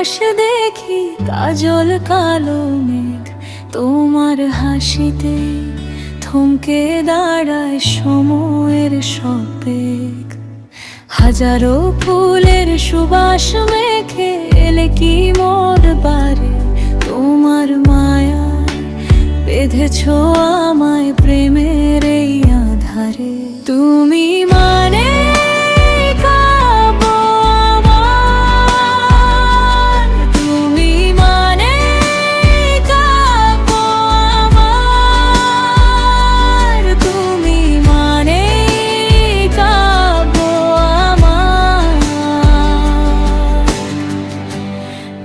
আকাশ দেখি কাজল কালো মেঘ, তোমার হাসিতে থমকে দাঁড়ায় সময়ের সব বেগ। হাজারো ফুলের সুবাস মেখে এলে কি মোর বারে, তোমার মায়ায় বেঁধেছ আমায় প্রেমের এই আধারে। তুমি মানে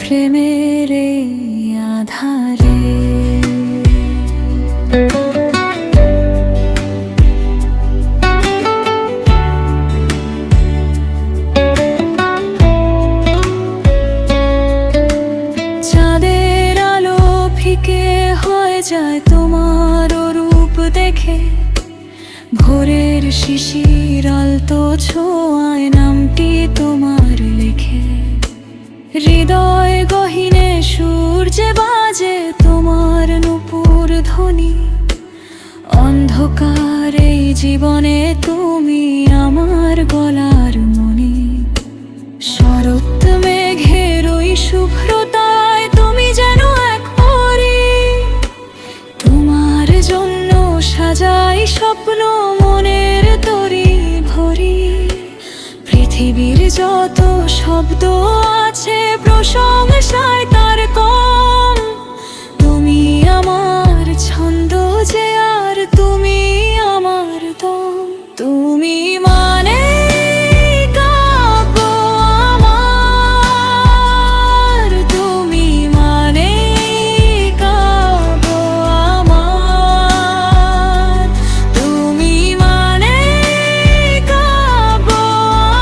প্রেমের এই আধারে। চাঁদের আলো ফিকে হয়ে যায় তোমার রূপ দেখে, ভোরের শিশির আলতো ছোঁয়ায় নামটি তোমার লেখে। হৃদয় গহীনে সূর্যে বাজে তোমার নূপুর ধ্বনি, অন্ধকার এই জীবনে তুমি আমার গলার মণি। শরৎ মেঘের ওই শুভ্রতায় তুমি যেন এক পরী, তোমার জন্য সাজাই স্বপ্ন মনের তরি ভরি। পৃথিবীর যত শব্দ আছে প্রশংসায় তার কম, তুমি আমার ছন্দ যে আর তুমি আমার দম। তুমি মানে কাব্য আমার, তুমি মানে কাব্য আমার, তুমি মানে কাব্য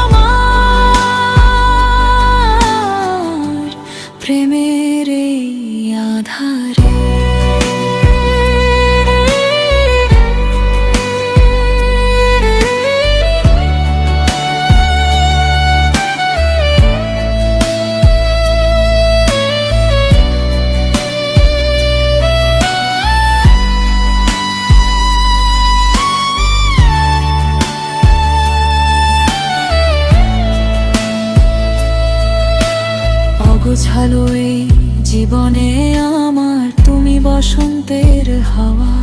আমার, প্রেমের এই আধারে। অগোছালো এই জীবনে আমার তুমি বসন্তের হাওয়া,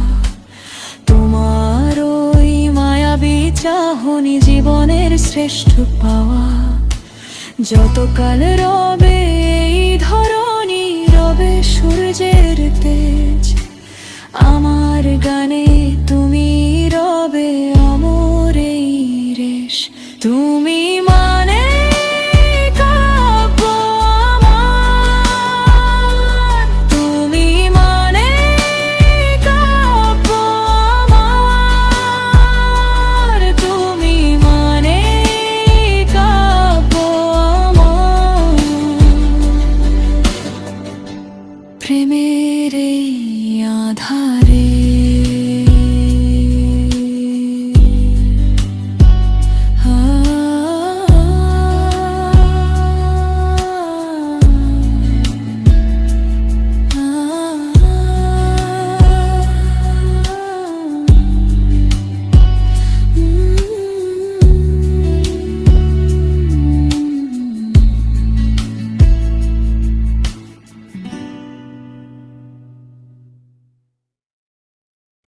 তোমার ওই মায়াবী চাহনি জীবনের শ্রেষ্ঠ পাওয়া। যতকাল রবে এই ধরনী রবে সূর্যের তেজ, আমার গানে তুমি রবে অমর এই রেশ। তুমি মানে প্রেমের এই আধার।